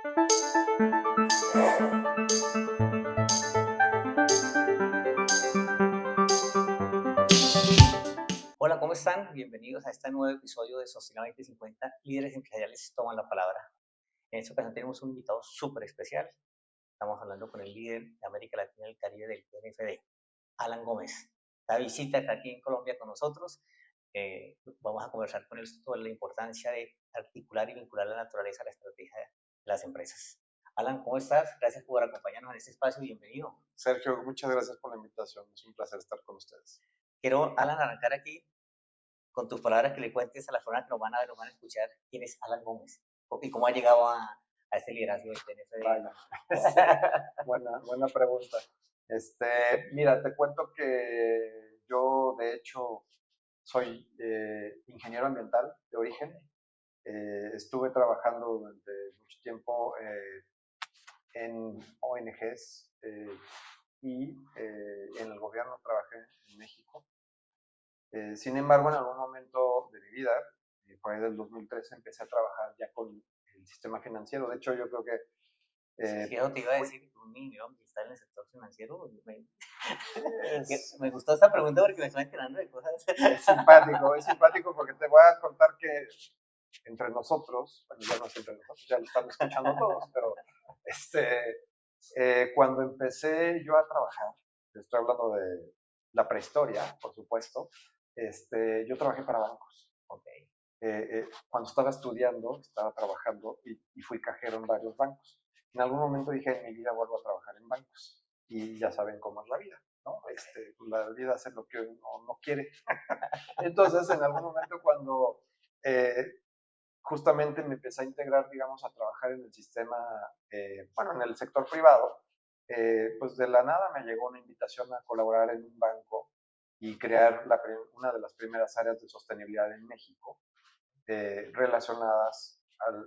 Hola, ¿cómo están? Bienvenidos a este nuevo episodio de Sociedad 2050, Líderes Empresariales Toman la Palabra. En esta ocasión tenemos un invitado súper especial. Estamos hablando con el líder de América Latina y el Caribe del PNFD, Alan Gómez. Está de visita acá aquí en Colombia con nosotros. Vamos a conversar con él sobre la importancia de articular y vincular la naturaleza a la estrategia de las empresas. Alan, ¿cómo estás? Gracias por acompañarnos en este espacio. Bienvenido. Sergio, muchas gracias por la invitación. Es un placer estar con ustedes. Quiero, Alan, arrancar aquí con tus palabras, que le cuentes a las personas que nos van a ver, nos van a escuchar, quién es Alan Gómez y cómo ha llegado a este liderazgo del PNFD. Buena pregunta. Mira, te cuento que yo, de hecho, soy ingeniero ambiental de origen. Estuve trabajando durante mucho tiempo en ONGs y en el gobierno trabajé en México. Sin embargo, en algún momento de mi vida, por ahí del 2013, empecé a trabajar ya con el sistema financiero. De hecho, yo creo que... Sí, eso te iba a decir, un niño que está en el sector financiero. Me gustó esta pregunta porque me estoy enterando de cosas. Es simpático porque te voy a contar que entre nosotros, bueno, ya no es entre nosotros, ya lo están escuchando todos, pero cuando empecé yo a trabajar, estoy hablando de la prehistoria, por supuesto, yo trabajé para bancos. Okay. Cuando estaba estudiando, estaba trabajando y fui cajero en varios bancos. En algún momento dije, en mi vida vuelvo a trabajar en bancos. Y ya saben cómo es la vida, ¿no? La vida hace lo que uno no quiere. Entonces, en algún momento cuando justamente me empecé a integrar, digamos, a trabajar en el sistema, bueno, en el sector privado, pues de la nada me llegó una invitación a colaborar en un banco y crear una de las primeras áreas de sostenibilidad en México relacionadas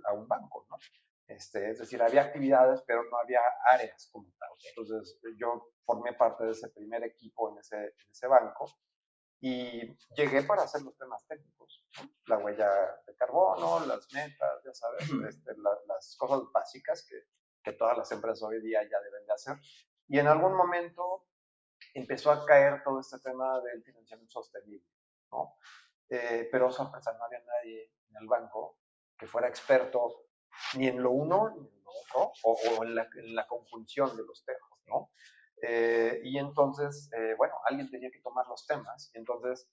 a un banco, ¿no? Es decir, había actividades, pero no había áreas como tal. Entonces, yo formé parte de ese primer equipo en ese banco y llegué para hacer los temas técnicos, ¿no? La huella de carbono, las metas, ya sabes, las cosas básicas que todas las empresas hoy día ya deben de hacer. Y en algún momento empezó a caer todo este tema del financiamiento sostenible, ¿no? Pero sorpresa, no había nadie en el banco que fuera experto ni en lo uno ni en lo otro, o en la conjunción de los temas, ¿no? Y entonces, bueno, alguien tenía que tomar los temas, y entonces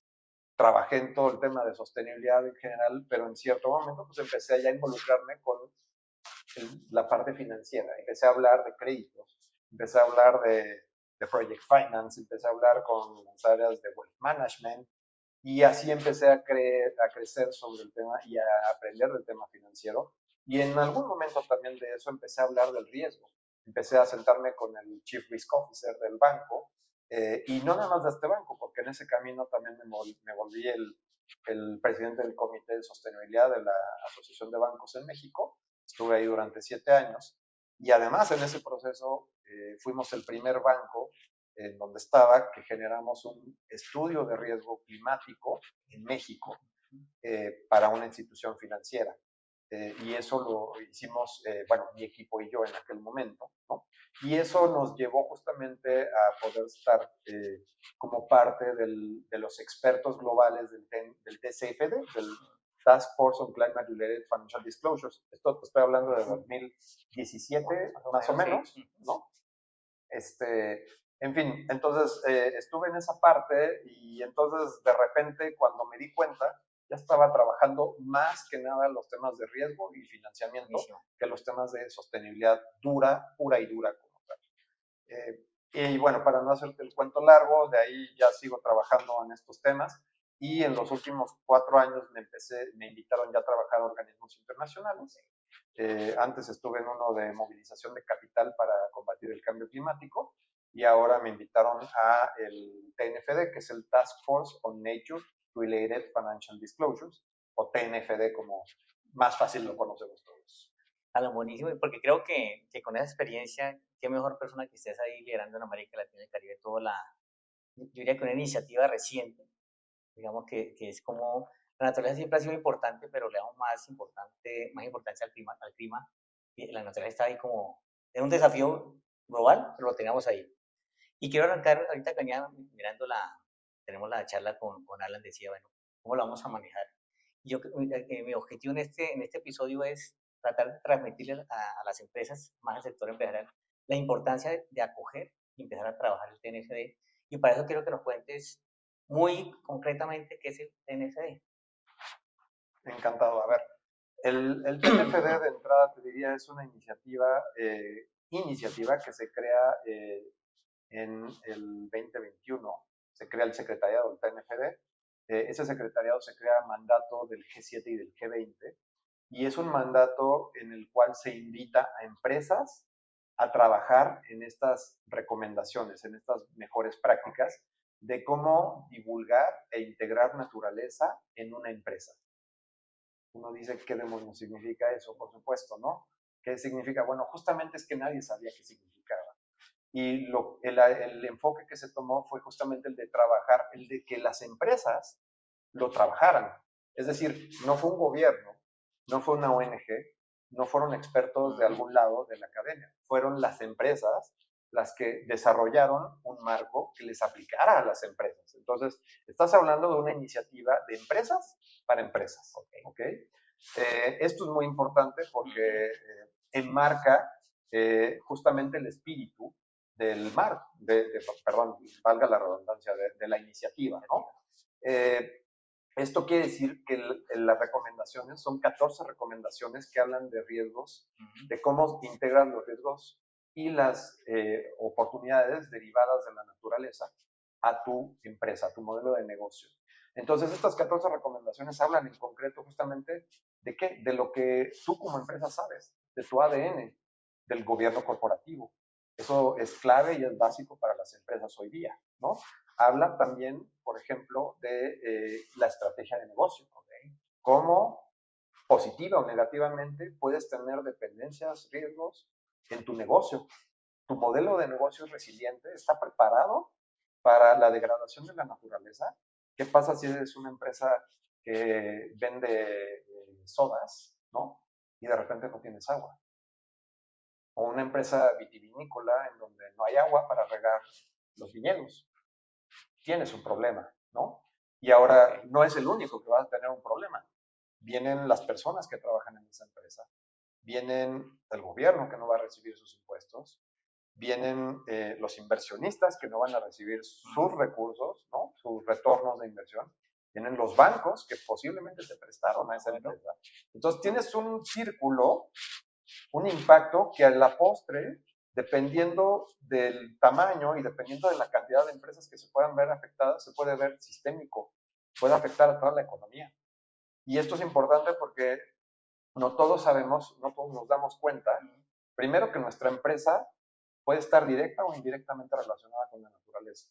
trabajé en todo el tema de sostenibilidad en general, pero en cierto momento pues empecé ya a involucrarme con la parte financiera, empecé a hablar de créditos, empecé a hablar de project finance, empecé a hablar con las áreas de wealth management, y así empecé a crecer sobre el tema y a aprender del tema financiero. Y en algún momento también de eso empecé a hablar del riesgo. Empecé a sentarme con el Chief Risk Officer del banco, y no nada más de este banco, porque en ese camino también me volví el presidente del Comité de Sostenibilidad de la Asociación de Bancos en México. Estuve ahí durante 7 años. Y además en ese proceso fuimos el primer banco en donde estaba, que generamos un estudio de riesgo climático en México para una institución financiera. Y eso lo hicimos, bueno, mi equipo y yo en aquel momento, ¿no? Y eso nos llevó justamente a poder estar como parte de los expertos globales del TCFD, del Task Force on Climate Related Financial Disclosures. Esto te estoy hablando de 2017, más o menos, ¿no? En fin, entonces estuve en esa parte y entonces de repente cuando me di cuenta ya estaba trabajando más que nada los temas de riesgo y financiamiento que los temas de sostenibilidad pura y dura como tal. Y bueno, para no hacerte el cuento largo, de ahí ya sigo trabajando en estos temas y en los últimos 4 años me invitaron ya a trabajar a organismos internacionales. Antes estuve en uno de movilización de capital para combatir el cambio climático y ahora me invitaron a el TNFD, que es el Task Force on Nature Related Financial Disclosures, o TNFD como más fácil lo conocemos todos. A lo buenísimo, porque creo que con esa experiencia, qué mejor persona que estés ahí liderando en América Latina y el Caribe toda yo diría que una iniciativa reciente, digamos que es como, la naturaleza siempre ha sido importante, pero le damos más importancia al clima y la naturaleza está ahí como, es un desafío global, pero lo tengamos ahí. Y quiero arrancar, ahorita que venía mirando tenemos la charla con Alan, decía, bueno, ¿cómo lo vamos a manejar? Yo, mi objetivo en este episodio es tratar de transmitirle a las empresas, más al sector empresarial, la importancia de acoger y empezar a trabajar el TNFD. Y para eso quiero que nos cuentes muy concretamente qué es el TNFD. Encantado. A ver, el TNFD de entrada te diría es una iniciativa que se crea en el 2021. Se crea el secretariado del TNFD. Ese secretariado se crea a mandato del G7 y del G20 y es un mandato en el cual se invita a empresas a trabajar en estas recomendaciones, en estas mejores prácticas de cómo divulgar e integrar naturaleza en una empresa. Uno dice, ¿qué demonios significa eso? Por supuesto, ¿no? ¿Qué significa? Bueno, justamente es que nadie sabía qué significaba. Y el enfoque que se tomó fue justamente el de trabajar, el de que las empresas lo trabajaran. Es decir, no fue un gobierno, no fue una ONG, no fueron expertos de algún lado de la academia, fueron las empresas las que desarrollaron un marco que les aplicara a las empresas. Entonces, estás hablando de una iniciativa de empresas para empresas. ¿Okay? Esto es muy importante porque enmarca justamente el espíritu del mar, perdón, valga la redundancia, de la iniciativa, ¿no? Esto quiere decir que las recomendaciones son 14 recomendaciones que hablan de riesgos, de cómo integrar los riesgos y las oportunidades derivadas de la naturaleza a tu empresa, a tu modelo de negocio. Entonces, estas 14 recomendaciones hablan en concreto justamente de qué, de lo que tú como empresa sabes, de tu ADN, del gobierno corporativo. Eso es clave y es básico para las empresas hoy día, ¿no? Habla también, por ejemplo, de la estrategia de negocio, ¿okay? Cómo positiva o negativamente puedes tener dependencias, riesgos en tu negocio. Tu modelo de negocio es resiliente, está preparado para la degradación de la naturaleza. ¿Qué pasa si eres una empresa que vende sodas, ¿no? Y de repente no tienes agua. O una empresa vitivinícola en donde no hay agua para regar los viñedos. Tienes un problema, ¿no? Y ahora no es el único que va a tener un problema. Vienen las personas que trabajan en esa empresa, vienen el gobierno que no va a recibir sus impuestos, vienen los inversionistas que no van a recibir sus recursos, ¿no? Sus retornos de inversión, vienen los bancos que posiblemente te prestaron a esa empresa. Entonces tienes un círculo, un impacto que a la postre, dependiendo del tamaño y dependiendo de la cantidad de empresas que se puedan ver afectadas, se puede ver sistémico, puede afectar a toda la economía. Y esto es importante porque no todos sabemos, no todos nos damos cuenta, primero que nuestra empresa puede estar directa o indirectamente relacionada con la naturaleza.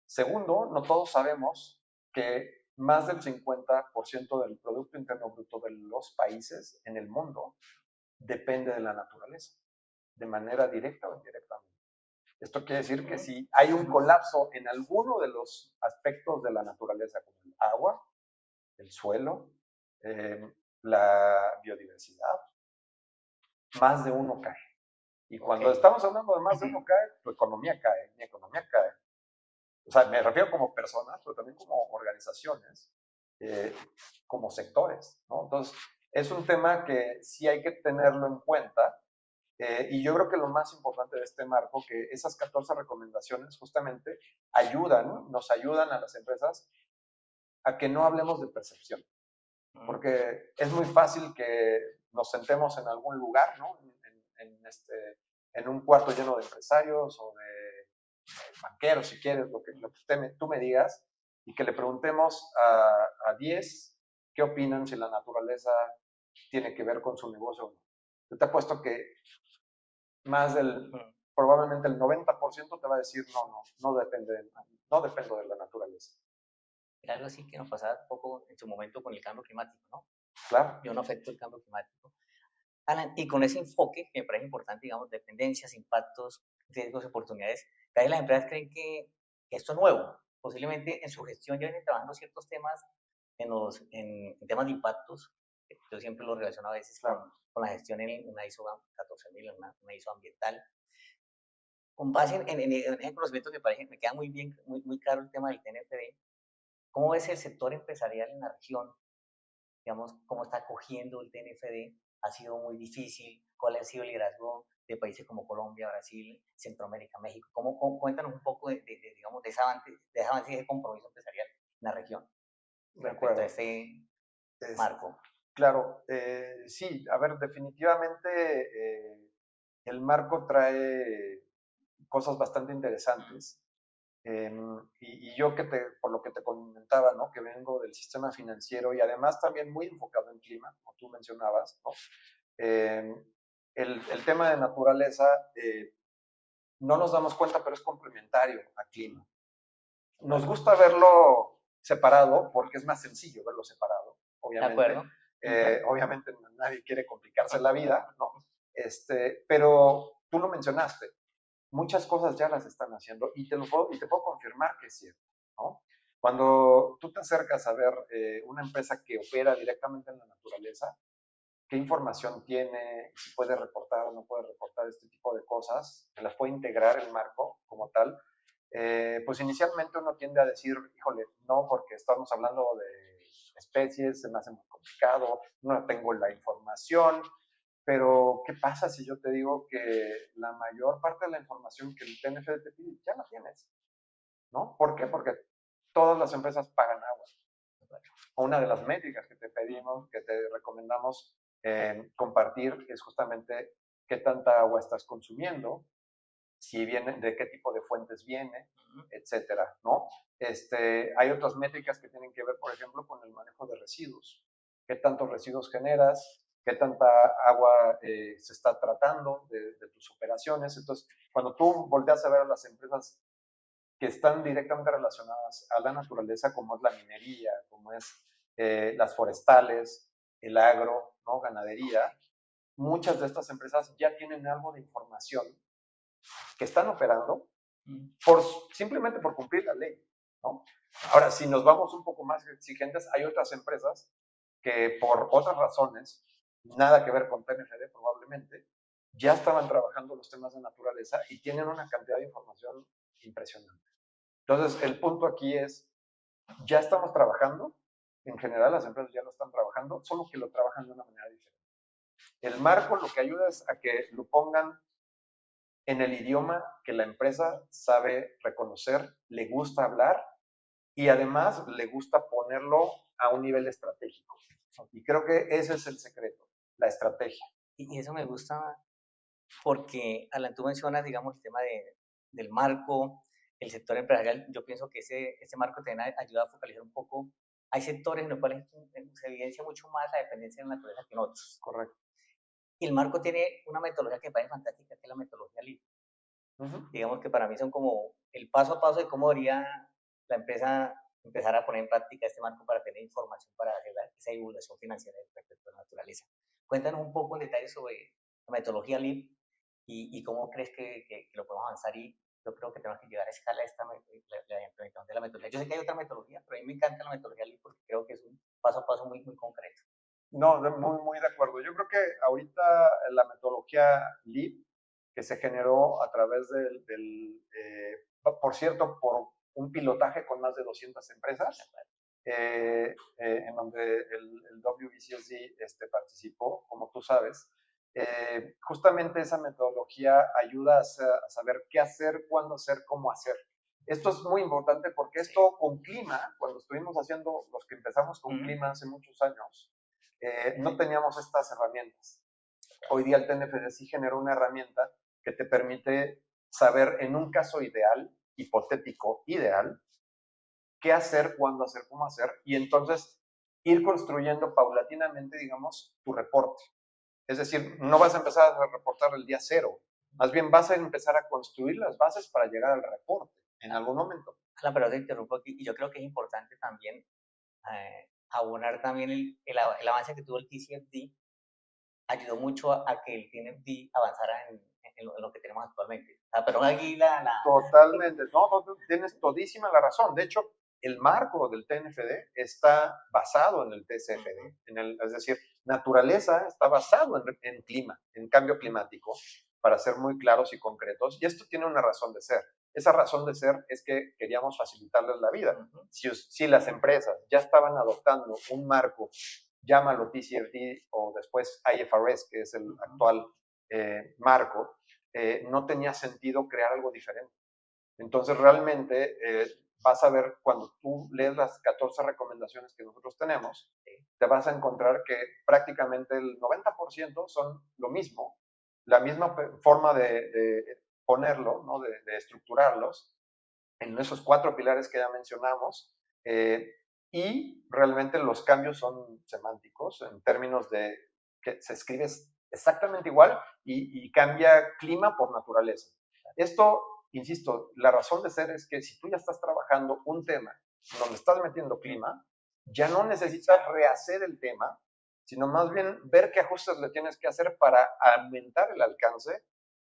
Segundo, no todos sabemos que más del 50% del Producto Interno Bruto de los países en el mundo depende de la naturaleza, de manera directa o indirectamente. Esto quiere decir que si hay un colapso en alguno de los aspectos de la naturaleza, como el agua, el suelo, la biodiversidad, más de uno cae. Y cuando estamos hablando de más de uno cae, tu economía cae, mi economía cae. O sea, me refiero como personas, pero también como organizaciones, como sectores, ¿no? Entonces, es un tema que sí hay que tenerlo en cuenta. Y yo creo que lo más importante de este marco, que esas 14 recomendaciones justamente nos ayudan a las empresas a que no hablemos de percepción. Porque es muy fácil que nos sentemos en algún lugar, ¿no? En un cuarto lleno de empresarios o de banqueros, si quieres, lo que tú me digas, y que le preguntemos a 10 qué opinan si la naturaleza tiene que ver con su negocio o no. Yo te apuesto que probablemente el 90% te va a decir no dependo de la naturaleza. Era algo así que nos pasaba un poco en su momento con el cambio climático, ¿no? Claro. Yo no afecto el cambio climático. Alan, y con ese enfoque, que me parece importante, digamos, dependencias, impactos, riesgos, oportunidades, cada vez las empresas creen que esto es nuevo. Posiblemente en su gestión ya vienen trabajando ciertos temas en temas de impactos, Yo siempre lo relaciono a veces claro, con la gestión en una ISO 14000, una ISO ambiental. Con base en ese conocimiento que parece, me queda muy bien, muy claro el tema del TNFD. ¿Cómo ves el sector empresarial en la región? Digamos, cómo está cogiendo el TNFD, ha sido muy difícil, cuál ha sido el liderazgo de países como Colombia, Brasil, Centroamérica, México. Cuéntanos un poco digamos, de ese avance y ese compromiso empresarial en la región de respecto a acuerdo. ese Es, marco. claro, sí, a ver, definitivamente el marco trae cosas bastante interesantes. Y yo por lo que te comentaba, ¿no? Que vengo del sistema financiero y además también muy enfocado en clima, como tú mencionabas, ¿no? Eh, el tema de naturaleza, no nos damos cuenta, pero es complementario a clima. Nos gusta verlo separado porque es más sencillo verlo separado, ¿De obviamente. acuerdo? Uh -huh. Obviamente nadie quiere complicarse la vida, ¿no? Pero tú lo mencionaste, muchas cosas ya las están haciendo y te puedo confirmar que es cierto, ¿no? Cuando tú te acercas a ver una empresa que opera directamente en la naturaleza, qué información tiene, si puede reportar o no puede reportar este tipo de cosas, se las puede integrar el marco como tal, pues inicialmente uno tiende a decir, híjole, no, porque estamos hablando de especies, se me hace muy complicado, no tengo la información, pero ¿qué pasa si yo te digo que la mayor parte de la información que el TNF te pide ya la tienes? ¿No? ¿Por qué? Porque todas las empresas pagan agua. Una de las métricas que te pedimos, que te recomendamos compartir es justamente qué tanta agua estás consumiendo, si viene, de qué tipo de fuentes viene, etcétera, ¿no? Hay otras métricas que tienen que ver, por ejemplo, con el manejo de residuos. ¿Qué tantos residuos generas? ¿Qué tanta agua se está tratando de tus operaciones? Entonces, cuando tú volteas a ver a las empresas que están directamente relacionadas a la naturaleza, como es la minería, como es las forestales, el agro, ¿no? Ganadería, muchas de estas empresas ya tienen algo de información que están operando simplemente por cumplir la ley, ¿no? Ahora, si nos vamos un poco más exigentes, hay otras empresas que por otras razones, nada que ver con TNFD probablemente, ya estaban trabajando los temas de naturaleza y tienen una cantidad de información impresionante. Entonces, el punto aquí es, ya estamos trabajando, en general las empresas ya lo están trabajando, solo que lo trabajan de una manera diferente. El marco lo que ayuda es a que lo pongan en el idioma que la empresa sabe reconocer, le gusta hablar y además le gusta ponerlo a un nivel estratégico. Y creo que ese es el secreto, la estrategia. Y eso me gusta porque, Alan, tú mencionas, digamos, el tema del marco, el sector empresarial. Yo pienso que ese marco también ayuda a focalizar un poco. Hay sectores en los cuales se evidencia mucho más la dependencia de la naturaleza que en otros. Correcto. Y el marco tiene una metodología que me parece fantástica, que es la metodología LEAD. Digamos que para mí son como el paso a paso de cómo debería la empresa empezar a poner en práctica este marco para tener información para hacer esa divulgación financiera respecto a la naturaleza. Cuéntanos un poco en detalle sobre la metodología LEAD y cómo crees que lo podemos avanzar y yo creo que tenemos que llegar a escala esta la implementación de la metodología. Yo sé que hay otra metodología, pero a mí me encanta la metodología LEAD porque creo que es un paso a paso muy concreto. No, muy de acuerdo. Yo creo que ahorita la metodología LEAD, que se generó a través por cierto, por un pilotaje con más de 200 empresas, en donde el WBCSD participó, como tú sabes. Justamente esa metodología ayuda a saber qué hacer, cuándo hacer, cómo hacer. Esto es muy importante porque esto con clima, cuando estuvimos haciendo, los que empezamos con clima hace muchos años, no teníamos estas herramientas. Hoy día el TNFD sí generó una herramienta que te permite saber en un caso ideal, hipotético ideal, qué hacer, cuándo hacer, cómo hacer, y entonces ir construyendo paulatinamente, digamos, tu reporte. Es decir, no vas a empezar a reportar el día cero, más bien vas a empezar a construir las bases para llegar al reporte en algún momento. Pero te interrumpo aquí y yo creo que es importante también abonar también el avance que tuvo el TCFD ayudó mucho a que el TNFD avanzara en lo que tenemos actualmente. Pero aquí Totalmente, no, tienes todísima la razón. De hecho, el marco del TNFD está basado en el TCFD, es decir, naturaleza está basado en clima, en cambio climático, para ser muy claros y concretos, y esto tiene una razón de ser. Esa razón de ser es que queríamos facilitarles la vida. Si las empresas ya estaban adoptando un marco, llámalo TCFD o después IFRS, que es el actual marco, no tenía sentido crear algo diferente. Entonces, realmente vas a ver, cuando tú lees las 14 recomendaciones que nosotros tenemos, te vas a encontrar que prácticamente el 90% son lo mismo, la misma forma de ponerlo, ¿no? de estructurarlos en esos 4 pilares que ya mencionamos, y realmente los cambios son semánticos en términos de que se escribe exactamente igual y cambia clima por naturaleza. Esto, insisto, la razón de ser es que si tú ya estás trabajando un tema donde estás metiendo clima, ya no necesitas rehacer el tema, sino más bien ver qué ajustes le tienes que hacer para aumentar el alcance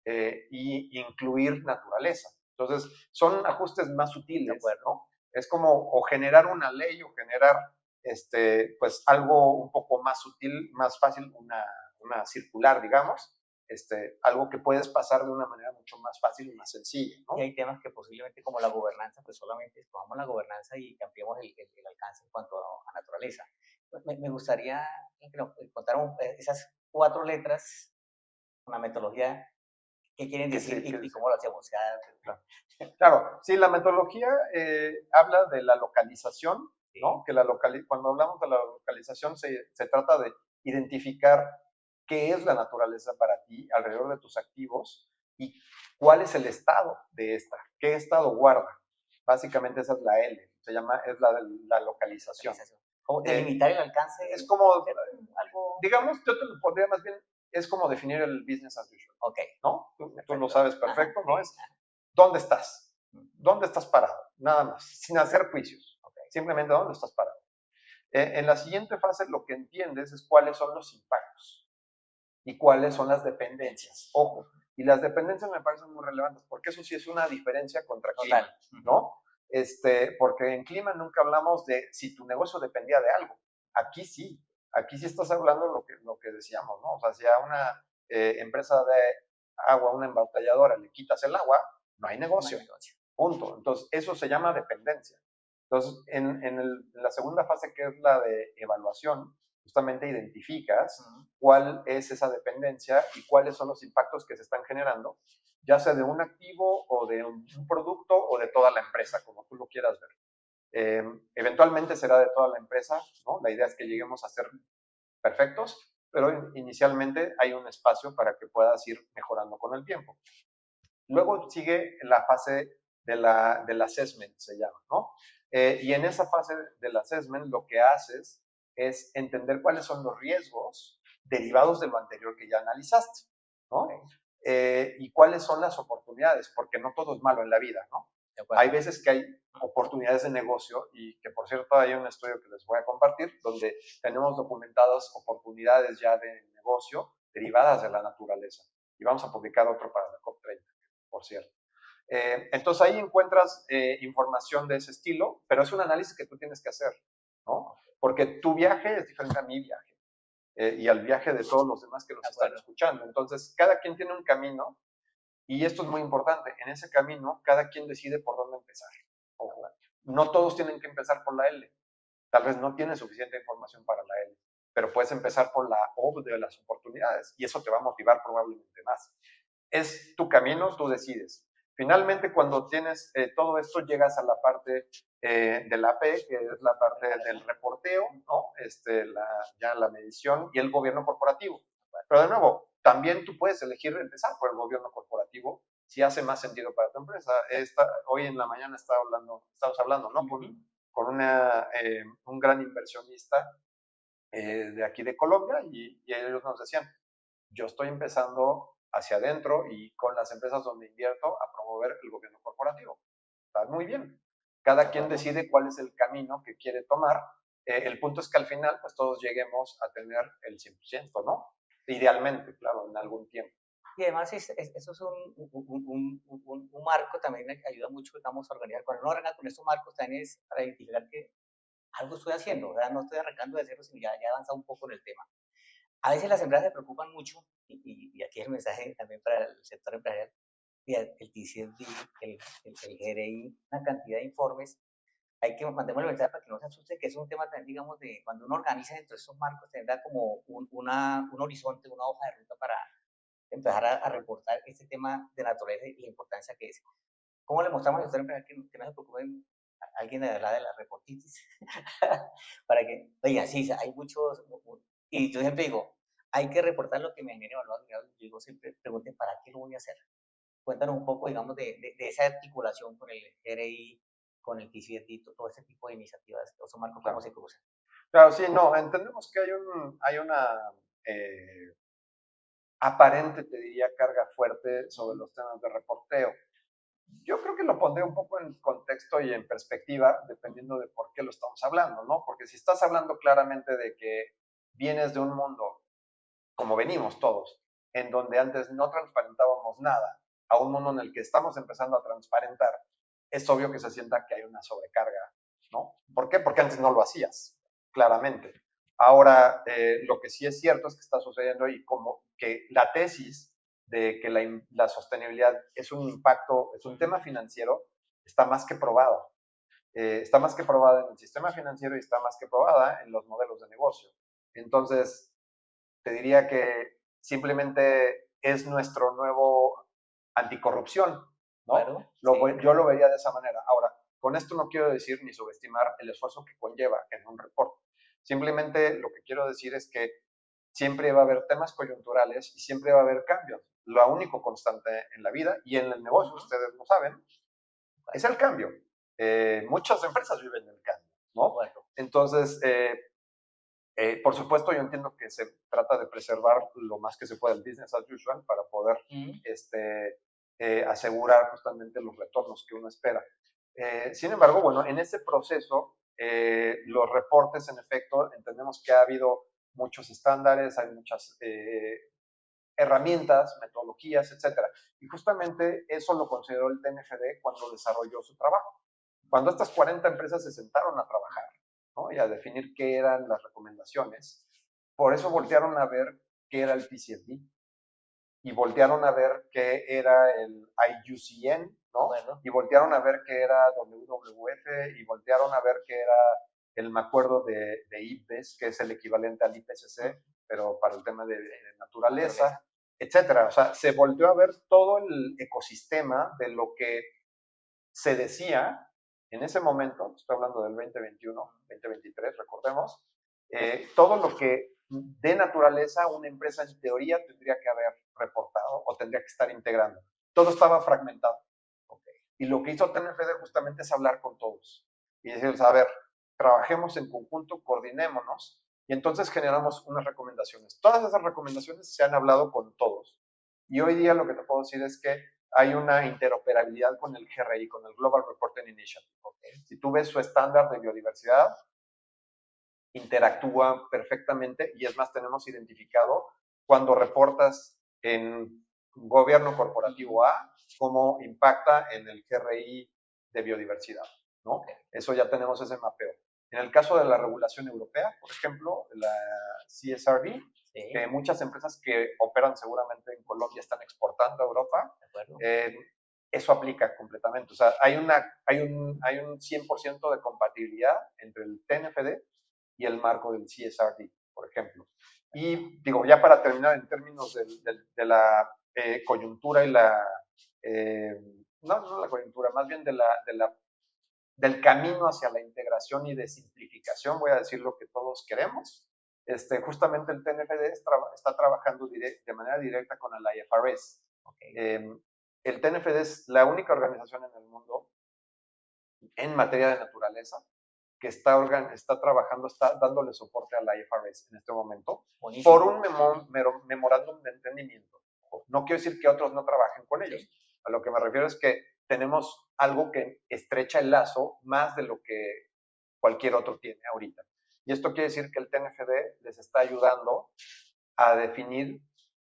y incluir naturaleza. Entonces, son ajustes más sutiles, ¿no? Es como o generar una ley o generar pues algo un poco más sutil, más fácil, una circular, digamos, algo que puedes pasar de una manera mucho más fácil y más sencilla, ¿no? Y hay temas que posiblemente como la gobernanza, pues solamente escogamos la gobernanza y cambiemos el alcance en cuanto a naturaleza. Me gustaría que nos contaran esas 4 letras, una metodología, qué quieren decir y cómo lo hacemos. O sea, claro, sí, la metodología habla de la localización, ¿no? Que cuando hablamos de la localización se trata de identificar qué es la naturaleza para ti alrededor de tus activos y cuál es el estado de esta, qué estado guarda. Básicamente esa es la L, es la localización. ¿Cómo delimitar el alcance? Es como, digamos, yo te lo pondría más bien, es como definir el business as usual. Ok. ¿No? Tú lo sabes perfecto, ¿no? Es ¿dónde estás? ¿Dónde estás parado? Nada más, sin hacer juicios. Simplemente ¿dónde estás parado? En la siguiente fase lo que entiendes es cuáles son los impactos y cuáles son las dependencias. Ojo, y las dependencias me parecen muy relevantes porque eso sí es una diferencia contra clima, ¿no? Porque en clima nunca hablamos de si tu negocio dependía de algo. Aquí sí estás hablando lo que decíamos, ¿no? O sea, si a una empresa de agua, una embotelladora, le quitas el agua, no hay negocio. Punto. Entonces, eso se llama dependencia. Entonces, en la segunda fase, que es la de evaluación, justamente identificas cuál es esa dependencia y cuáles son los impactos que se están generando, ya sea de un activo o de un producto o de toda la empresa, como tú lo quieras ver. Eventualmente será de toda la empresa, ¿no? La idea es que lleguemos a ser perfectos, pero inicialmente hay un espacio para que puedas ir mejorando con el tiempo. Luego sigue la fase del assessment, se llama, ¿no? Y en esa fase del assessment lo que haces es entender cuáles son los riesgos derivados de lo anterior que ya analizaste, ¿no? Y cuáles son las oportunidades, porque no todo es malo en la vida, ¿no? Hay veces que hay oportunidades de negocio y que, por cierto, hay un estudio que les voy a compartir donde tenemos documentadas oportunidades ya de negocio derivadas de la naturaleza. Y vamos a publicar otro para la COP30, por cierto. Entonces ahí encuentras información de ese estilo, pero es un análisis que tú tienes que hacer, ¿no? Porque tu viaje es diferente a mi viaje y al viaje de todos los demás que nos están escuchando. Entonces, cada quien tiene un camino y esto es muy importante. En ese camino, cada quien decide por dónde empezar. Ojo, no todos tienen que empezar por la L. Tal vez no tienes suficiente información para la L, pero puedes empezar por la O de las oportunidades y eso te va a motivar probablemente más. Es tu camino, tú decides. Finalmente, cuando tienes todo esto, llegas a la parte de la P, que es la parte del reporteo, ¿no? Ya la medición y el gobierno corporativo. Pero de nuevo, también tú puedes elegir empezar por el gobierno corporativo si hace más sentido para tu empresa. Hoy en la mañana estamos hablando, ¿no? Con un gran inversionista de aquí de Colombia y ellos nos decían, yo estoy empezando hacia adentro y con las empresas donde invierto a promover el gobierno corporativo. Está muy bien. Cada quien decide cuál es el camino que quiere tomar. El punto es que al final, pues todos lleguemos a tener el 100%, ¿no? Idealmente, claro, en algún tiempo. Y además eso es un marco también que ayuda mucho, digamos, a organizar. Cuando uno arranca con estos marcos también es para identificar que algo estoy haciendo, o sea, no estoy arrancando de cero, sino ya he avanzado un poco en el tema. A veces las empresas se preocupan mucho, y aquí es el mensaje también para el sector empresarial, y el TCFD, el GRI, una cantidad de informes, hay que mantener el mensaje para que no se asuste, que es un tema también, digamos, de cuando uno organiza dentro de estos marcos, tendrá como un horizonte, una hoja de ruta para empezar a reportar este tema de naturaleza y la importancia que es. ¿Cómo le mostramos al sector empresarial que no se preocupen alguien de hablar de la reportitis? Para que, oiga, sí, hay muchos, y yo siempre digo, hay que reportar lo que me genere valor agregado. Yo digo, siempre pregunten, ¿para qué lo voy a hacer? Cuéntanos un poco, digamos, de esa articulación con el GRI, con el TCFD, todo ese tipo de iniciativas, los marcos, cómo Claro, se cruzan. claro, sí, no, entendemos que hay una aparente, te diría, carga fuerte sobre los temas de reporteo. Yo creo que lo pondré un poco en contexto y en perspectiva, dependiendo de por qué lo estamos hablando, ¿no? Porque si estás hablando claramente de que vienes de un mundo, como venimos todos, en donde antes no transparentábamos nada, a un mundo en el que estamos empezando a transparentar, es obvio que se sienta que hay una sobrecarga, ¿no? ¿Por qué? Porque antes no lo hacías, claramente. Ahora, lo que sí es cierto es que está sucediendo y como que la tesis de que la sostenibilidad es un impacto, es un tema financiero, está más que probada. Está más que probada en el sistema financiero y está más que probada en los modelos de negocio. Entonces, te diría que simplemente es nuestro nuevo anticorrupción, ¿no? Claro, sí, Yo lo vería de esa manera. Ahora, con esto no quiero decir ni subestimar el esfuerzo que conlleva en un reporte. Simplemente lo que quiero decir es que siempre va a haber temas coyunturales y siempre va a haber cambios. Lo único constante en la vida y en el negocio, ustedes lo saben, es el cambio. Muchas empresas viven del cambio, ¿no? bueno, Entonces, por supuesto, yo entiendo que se trata de preservar lo más que se pueda el business as usual para poder asegurar justamente los retornos que uno espera. Sin embargo, bueno, en ese proceso, los reportes, en efecto, entendemos que ha habido muchos estándares, hay muchas herramientas, metodologías, etcétera. Y justamente eso lo consideró el TNFD cuando desarrolló su trabajo. Cuando estas 40 empresas se sentaron a trabajar, ¿no? Y a definir qué eran las recomendaciones, por eso voltearon a ver qué era el TCFD y voltearon a ver qué era el IUCN, ¿no? bueno, Y voltearon a ver qué era WWF y voltearon a ver qué era el, me acuerdo de IPBES, que es el equivalente al IPCC, pero para el tema de naturaleza, etcétera. O sea, se volteó a ver todo el ecosistema de lo que se decía en ese momento, estoy hablando del 2021, 2023, recordemos, todo lo que de naturaleza una empresa en teoría tendría que haber reportado o tendría que estar integrando. Todo estaba fragmentado. Okay. Y lo que hizo TNFD justamente es hablar con todos y decirles, a ver, trabajemos en conjunto, coordinémonos y entonces generamos unas recomendaciones. Todas esas recomendaciones se han hablado con todos. Y hoy día lo que te puedo decir es que hay una interoperabilidad con el GRI, con el Global Reporting Initiative. ¿Okay? Si tú ves su estándar de biodiversidad, interactúa perfectamente y es más, tenemos identificado cuando reportas en gobierno corporativo A, cómo impacta en el GRI de biodiversidad, ¿no? Eso ya tenemos ese mapeo. En el caso de la regulación europea, por ejemplo, la CSRD, sí, que muchas empresas que operan seguramente en Colombia están exportando a Europa, eso aplica completamente. O sea, hay un 100% de compatibilidad entre el TNFD y el marco del CSRD, por ejemplo. Y digo, ya para terminar en términos de la coyuntura y la, no la coyuntura, más bien del camino hacia la integración y de simplificación, voy a decir lo que todos queremos. Justamente el TNFD está trabajando de manera directa con el IFRS. Okay. El TNFD es la única organización en el mundo en materia de naturaleza que está trabajando, está dándole soporte a la IFRS en este momento. Buenísimo. Por un memorándum de entendimiento. No quiero decir que otros no trabajen con ellos. A lo que me refiero es que tenemos algo que estrecha el lazo más de lo que cualquier otro tiene ahorita. Y esto quiere decir que el TNFD les está ayudando a definir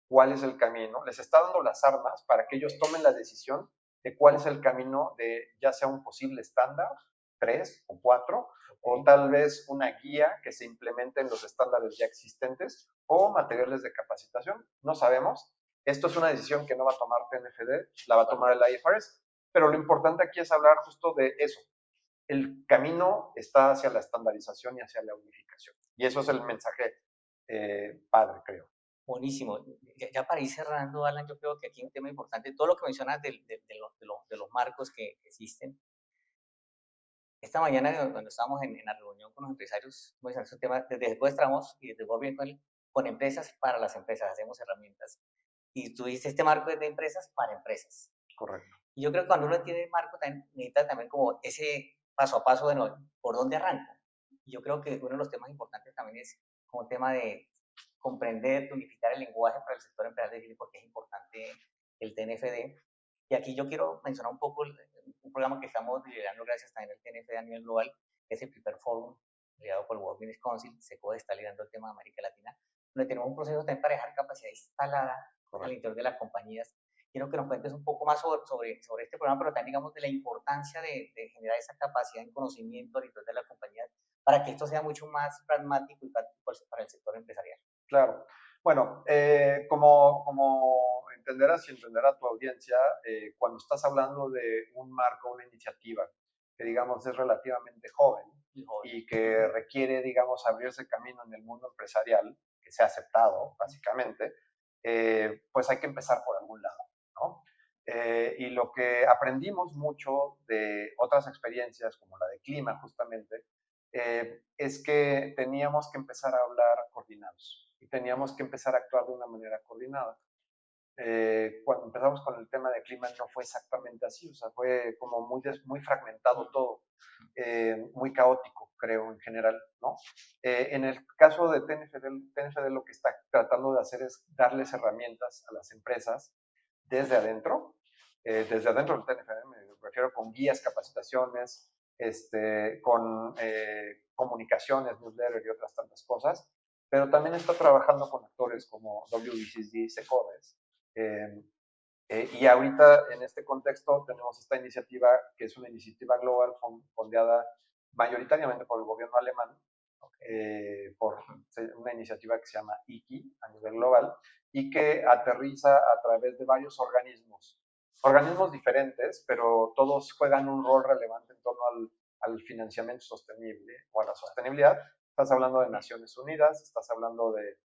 cuál es el camino, les está dando las armas para que ellos tomen la decisión de cuál es el camino de ya sea un posible estándar, 3 o 4, o tal vez una guía que se implemente en los estándares ya existentes o materiales de capacitación. No sabemos. Esto es una decisión que no va a tomar TNFD, la va a tomar el IFRS, pero lo importante aquí es hablar justo de eso. El camino está hacia la estandarización y hacia la unificación. Y eso es el mensaje padre, creo. Buenísimo. Ya para ir cerrando, Alan, yo creo que aquí hay un tema importante. Todo lo que mencionas de los marcos que existen. Esta mañana, cuando estábamos en la reunión con los empresarios, mencionamos un tema, desde después tramos y desde World con empresas para las empresas, hacemos herramientas. Y tú dices, este marco es de empresas para empresas. Correcto. Y yo creo que cuando uno tiene marco, también, necesita también como ese paso a paso, bueno, ¿por dónde arranco? Y yo creo que uno de los temas importantes también es como tema de comprender, unificar el lenguaje para el sector empresarial, decir por qué es importante el TNFD. Y aquí yo quiero mencionar un poco un programa que estamos liderando gracias también al TNFD a nivel global, que es el Prepare Forum, liderado por el World Business Council. SECODE está liderando el tema de América Latina, donde tenemos un proceso también para dejar capacidad instalada al interior de las compañías. Quiero que nos cuentes un poco más sobre este programa, pero también digamos de la importancia de generar esa capacidad en conocimiento al interior de la compañía para que esto sea mucho más pragmático y práctico para el sector empresarial. Claro. Bueno, como entenderás y entenderá tu audiencia, cuando estás hablando de un marco, una iniciativa que digamos es relativamente joven y que requiere, digamos, abrirse camino en el mundo empresarial, que sea aceptado, básicamente, pues hay que empezar por algún lado, ¿no? Y lo que aprendimos mucho de otras experiencias, como la de clima, justamente, es que teníamos que empezar a hablar coordinados y teníamos que empezar a actuar de una manera coordinada. Cuando empezamos con el tema de clima no fue exactamente así, o sea, fue como muy fragmentado todo, muy caótico, creo, en general, ¿no? En el caso de TNFD lo que está tratando de hacer es darles herramientas a las empresas desde adentro del TNFD, me refiero con guías, capacitaciones, con comunicaciones, newsletter y otras tantas cosas, pero también está trabajando con actores como WBCSD, SECODES, y ahorita en este contexto tenemos esta iniciativa que es una iniciativa global fondeada mayoritariamente por el gobierno alemán, por una iniciativa que se llama IKI a nivel global y que aterriza a través de varios organismos diferentes, pero todos juegan un rol relevante en torno al financiamiento sostenible o a la sostenibilidad. Estás hablando de Naciones Unidas, estás hablando de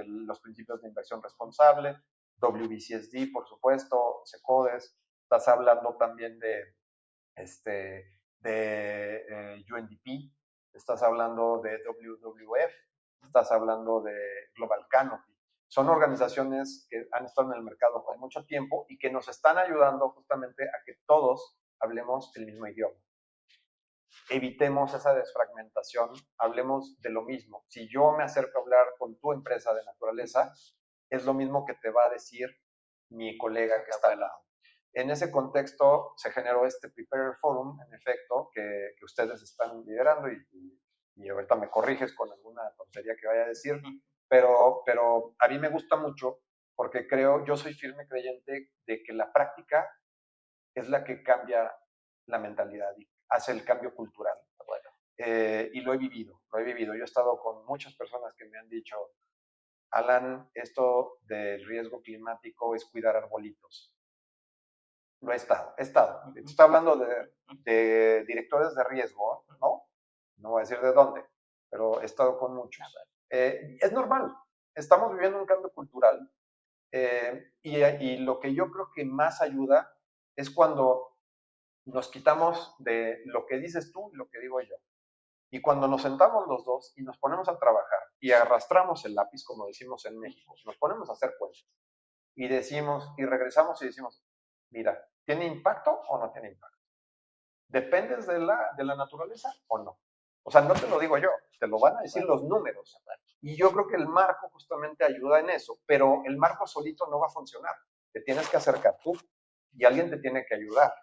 los principios de inversión responsable, WBCSD, por supuesto, SECODES, estás hablando también de UNDP, estás hablando de WWF, estás hablando de Global Canopy. Son organizaciones que han estado en el mercado por mucho tiempo y que nos están ayudando justamente a que todos hablemos el mismo idioma. Evitemos esa desfragmentación, hablemos de lo mismo. Si yo me acerco a hablar con tu empresa de naturaleza, es lo mismo que te va a decir mi colega que está al lado. En ese contexto se generó este Prepare Forum, en efecto, que ustedes están liderando y ahorita me corriges con alguna tontería que vaya a decir, pero a mí me gusta mucho porque yo soy firme creyente de que la práctica es la que cambia la mentalidad y hace el cambio cultural. Bueno, y lo he vivido. Yo he estado con muchas personas que me han dicho, Alan, esto del riesgo climático es cuidar arbolitos. Lo he estado. Estoy hablando de directores de riesgo, ¿no? No voy a decir de dónde, pero he estado con muchos. Es normal. Estamos viviendo un cambio cultural y lo que yo creo que más ayuda es cuando nos quitamos de lo que dices tú y lo que digo yo. Y cuando nos sentamos los dos y nos ponemos a trabajar y arrastramos el lápiz, como decimos en México, nos ponemos a hacer cuentas y decimos, y regresamos y decimos, mira, ¿tiene impacto o no tiene impacto? ¿Dependes de la naturaleza o no? O sea, no te lo digo yo, te lo van a decir los números. Y yo creo que el marco justamente ayuda en eso, pero el marco solito no va a funcionar. Te tienes que acercar tú y alguien te tiene que ayudar,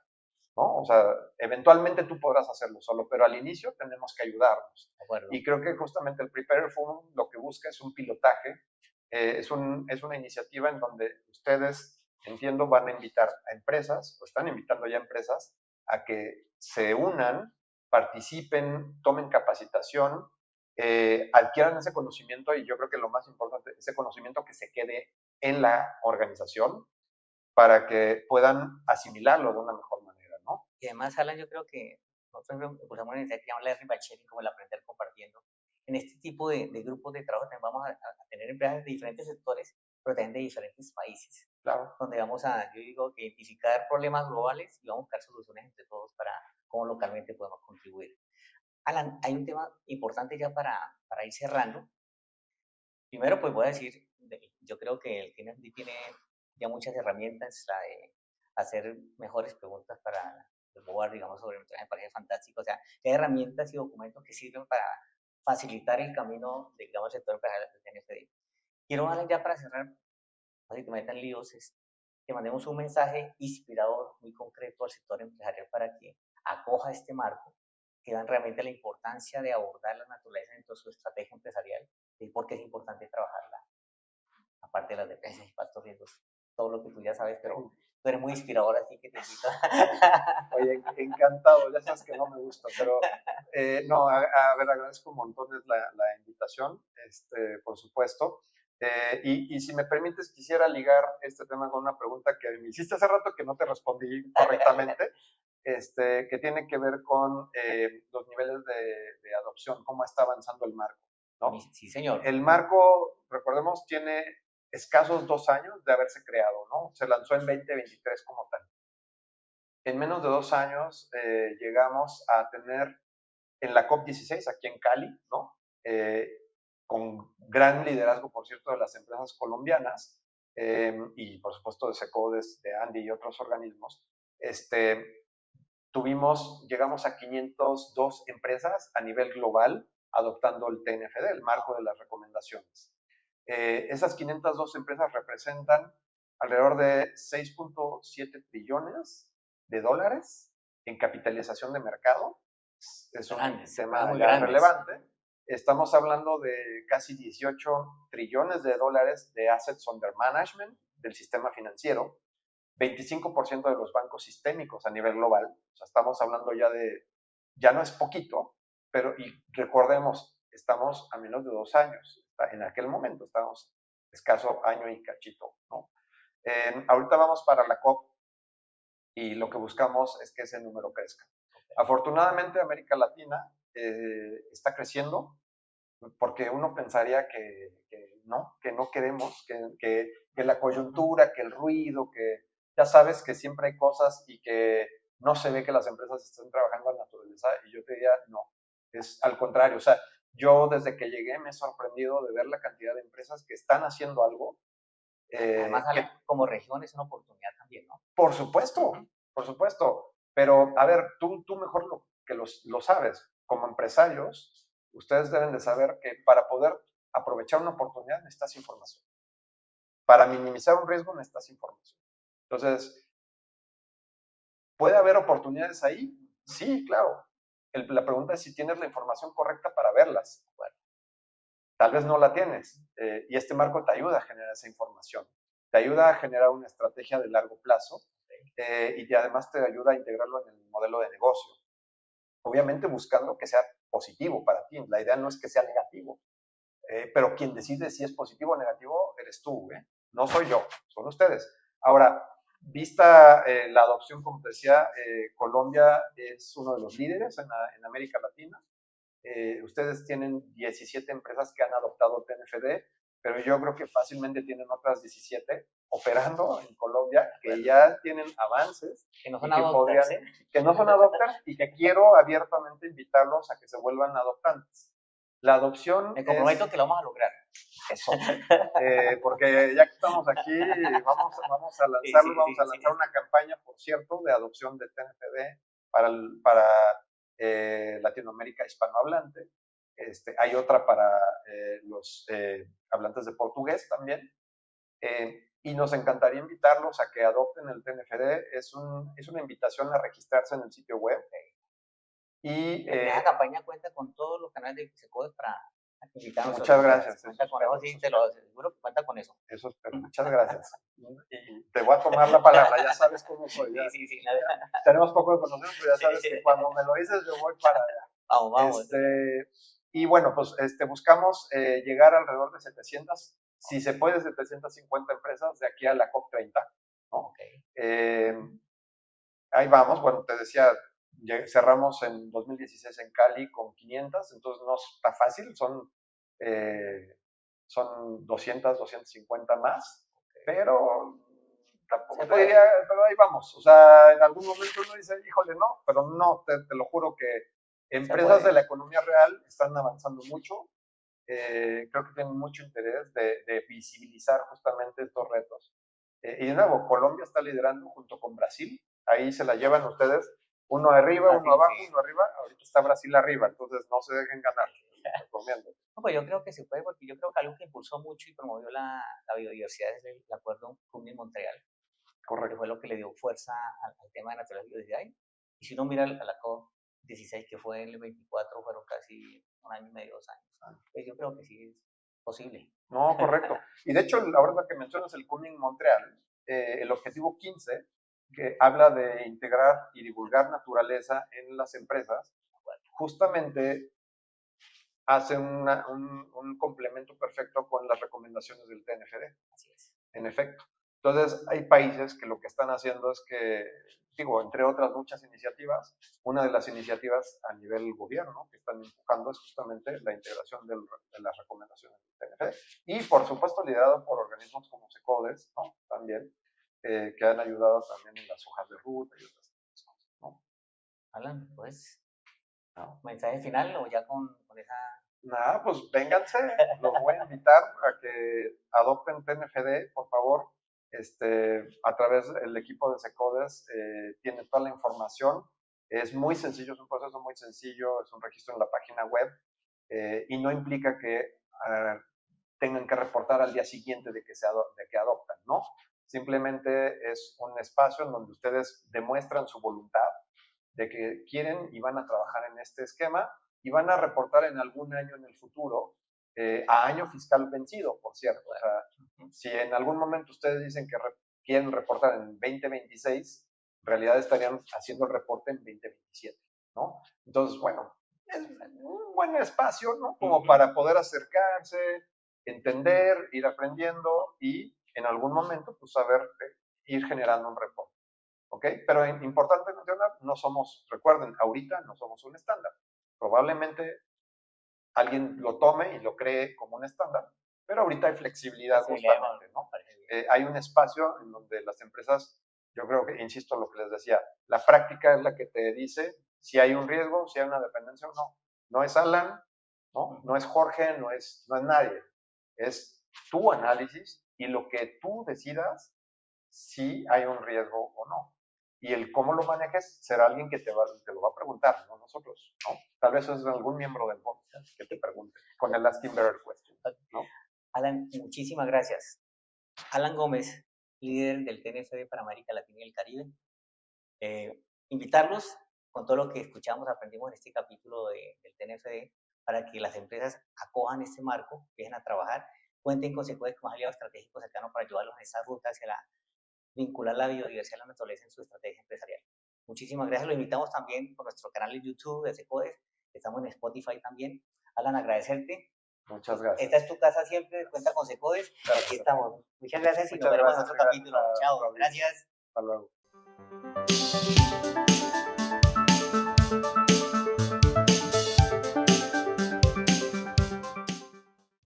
¿no? O sea, eventualmente tú podrás hacerlo solo, pero al inicio tenemos que ayudarnos. Y creo que justamente el Prepare Forum lo que busca es un pilotaje Es una iniciativa en donde ustedes, entiendo, van a invitar a empresas, o están invitando ya a empresas, a que se unan, participen, tomen capacitación, adquieran ese conocimiento y yo creo que lo más importante, ese conocimiento que se quede en la organización para que puedan asimilarlo de una mejor manera, ¿no? Y además, Alan, yo creo que nosotros impulsamos una iniciativa que se llama Learning by Sharing, como el aprender compartiendo. En este tipo de grupos de trabajo también vamos a tener empresas de diferentes sectores, pero también de diferentes países, Claro. donde vamos a, yo digo, que identificar problemas globales y vamos a buscar soluciones entre todos para cómo localmente podemos contribuir. Alan, hay un tema importante ya para ir cerrando. Primero, pues voy a decir, yo creo que el TNFD tiene ya muchas herramientas, la de hacer mejores preguntas para el board, digamos, sobre nuestro me parece fantástico. O sea, hay herramientas y documentos que sirven para facilitar el camino, de, digamos, el sector empresarial del TNFD. Quiero, Alan, ya para cerrar, así que me metan líos, es que mandemos un mensaje inspirador, muy concreto al sector empresarial para que acoja este marco, que dan realmente la importancia de abordar la naturaleza dentro de su estrategia empresarial y por qué es importante trabajarla, aparte de las defensas, impactos, riesgos, todo lo que tú ya sabes, pero tú eres muy inspirador, así que te invito. Oye, encantado, ya sabes que no me gusta, pero no, a ver, agradezco un montón la invitación, por supuesto. Y si me permites, quisiera ligar este tema con una pregunta que me hiciste hace rato que no te respondí correctamente, que tiene que ver con los niveles de adopción, cómo está avanzando el marco, ¿no? Sí, señor. El marco, recordemos, tiene escasos 2 años de haberse creado, ¿no? Se lanzó en 2023 como tal. En menos de 2 años llegamos a tener en la COP16 aquí en Cali, ¿no? Con gran liderazgo, por cierto, de las empresas colombianas y por supuesto de SECODES, de Andy y otros organismos, llegamos a 502 empresas a nivel global adoptando el TNFD, el marco de las recomendaciones. Esas 502 empresas representan alrededor de 6.7 trillones de dólares en capitalización de mercado. Es un tema ya relevante. Estamos hablando de casi 18 trillones de dólares de assets under management del sistema financiero, 25% de los bancos sistémicos a nivel global. O sea, estamos hablando ya no es poquito, pero y recordemos, estamos a menos de 2 años. En aquel momento estábamos escaso año y cachito, ¿no? Ahorita vamos para la COP y lo que buscamos es que ese número crezca. Afortunadamente América Latina está creciendo porque uno pensaría que no queremos, que la coyuntura, que el ruido, que ya sabes que siempre hay cosas y que no se ve que las empresas estén trabajando a naturaleza y yo te diría, no, es al contrario, o sea, yo desde que llegué me he sorprendido de ver la cantidad de empresas que están haciendo algo. Además, como región es una oportunidad también, ¿no? Por supuesto, por supuesto. Pero, a ver, tú mejor que lo sabes. Como empresarios, ustedes deben de saber que para poder aprovechar una oportunidad necesitas información. Para minimizar un riesgo necesitas información. Entonces, ¿puede haber oportunidades ahí? Sí, claro. La pregunta es si tienes la información correcta para verlas. Bueno, tal vez no la tienes y este marco te ayuda a generar esa información. Te ayuda a generar una estrategia de largo plazo y además te ayuda a integrarlo en el modelo de negocio. Obviamente buscando que sea positivo para ti. La idea no es que sea negativo, pero quien decide si es positivo o negativo eres tú, no soy yo, son ustedes. Ahora, vista la adopción, como te decía, Colombia es uno de los líderes en América Latina. Ustedes tienen 17 empresas que han adoptado TNFD, pero yo creo que fácilmente tienen otras 17 operando en Colombia que ya tienen avances que no son y que no son adopters y que quiero abiertamente invitarlos a que se vuelvan adoptantes. La adopción me comprometo que lo vamos a lograr. Eso, porque ya que estamos aquí, vamos a lanzarlo, vamos a lanzar una campaña, por cierto, de adopción de TNFD para Latinoamérica hispanohablante. Hay otra para los hablantes de portugués también. Y nos encantaría invitarlos a que adopten el TNFD. Es una invitación a registrarse en el sitio web. Y esa campaña cuenta con todos los canales de SECODES para Invitarnos a Muchas sus gracias. Cuenta con eso, sí, te lo aseguro que cuenta con eso. Eso espero. Muchas gracias. Y te voy a tomar la palabra, ya sabes cómo soy. Ya, Sí, sí, tenemos poco de conocimiento, pero ya sabes que cuando me lo dices yo voy para allá. vamos. Y bueno, pues buscamos llegar alrededor de 700, si se puede, 750 empresas de aquí a la COP30, ¿no? Okay. Ahí vamos, bueno, te decía, cerramos en 2016 en Cali con 500, entonces no está fácil, son 200, 250 más, pero tampoco te diría, pero ahí vamos. O sea, en algún momento uno dice, híjole, no, pero no, te lo juro que empresas de la economía real están avanzando mucho. Creo que tienen mucho interés de visibilizar justamente estos retos. Y de nuevo, Colombia está liderando junto con Brasil. Ahí se la llevan ustedes, uno arriba, uno abajo, uno arriba. Ahorita está Brasil arriba, entonces no se dejen ganar. Les recomiendo. No, pues yo creo que se puede, porque yo creo que algo que impulsó mucho y promovió la biodiversidad es el acuerdo CUNMIN-Montreal. Correcto. Que fue lo que le dio fuerza al tema de la naturaleza y biodiversidad. Y si uno mira a la COP16, que fue en el 24, fueron casi un año y medio, 2 años. Pues yo creo que sí es posible. No, correcto. Y de hecho, ahora que mencionas el CUNMIN-Montreal, el objetivo 15, que habla de integrar y divulgar naturaleza en las empresas, justamente hace un complemento perfecto con las recomendaciones del TNFD. Así es. En efecto. Entonces, hay países que lo que están haciendo es que, digo, entre otras muchas iniciativas, una de las iniciativas a nivel gobierno que están empujando es justamente la integración de las recomendaciones del TNFD. Y, por supuesto, liderado por organismos como SECODES, ¿no? También, que han ayudado también en las hojas de ruta y otras cosas, ¿no? Alan, pues, ¿mensaje final o ya con esa? Nada, pues vénganse, los voy a invitar a que adopten TNFD, por favor. A través del equipo de SECODES tiene toda la información. Es muy sencillo, es un proceso muy sencillo, es un registro en la página web y no implica que tengan que reportar al día siguiente de que adoptan, ¿no? Simplemente es un espacio en donde ustedes demuestran su voluntad de que quieren y van a trabajar en este esquema y van a reportar en algún año en el futuro, a año fiscal vencido, por cierto. O sea, si en algún momento ustedes dicen que quieren reportar en 2026, en realidad estarían haciendo el reporte en 2027, ¿no? Entonces, bueno, es un buen espacio, ¿no? Como para poder acercarse, entender, ir aprendiendo y en algún momento, pues, saber ir generando un reporte. ¿Ok? Pero importante mencionar, no somos, recuerden, ahorita no somos un estándar. Probablemente alguien lo tome y lo cree como un estándar, pero ahorita hay flexibilidad justamente, ¿no? Hay un espacio en donde las empresas, yo creo que, insisto, lo que les decía, la práctica es la que te dice si hay un riesgo, si hay una dependencia o no. No es Alan, ¿no? No es Jorge, no es nadie. Es tu análisis y lo que tú decidas si hay un riesgo o no. Y el cómo lo manejes será alguien que te lo va a preguntar, no nosotros, ¿no? Tal vez es algún miembro del board que te pregunte con el Asking Better Question, ¿no? Alan, muchísimas gracias. Alan Gómez, líder del TNFD para América Latina y el Caribe. Invitarlos con todo lo que escuchamos, aprendimos en este capítulo del TNFD, para que las empresas acojan este marco, empiecen a trabajar, cuenten con SECODES como aliado estratégico cercano para ayudarlos en esa ruta hacia vincular la biodiversidad a la naturaleza en su estrategia empresarial. Muchísimas gracias. Lo invitamos también por nuestro canal de YouTube de SECODES. Estamos en Spotify también. Alan, agradecerte. Muchas gracias. Esta es tu casa siempre. Cuenta con SECODES. Claro, aquí estamos. Muchas gracias y nos veremos en otro capítulo. Chao. Gracias. Hasta luego.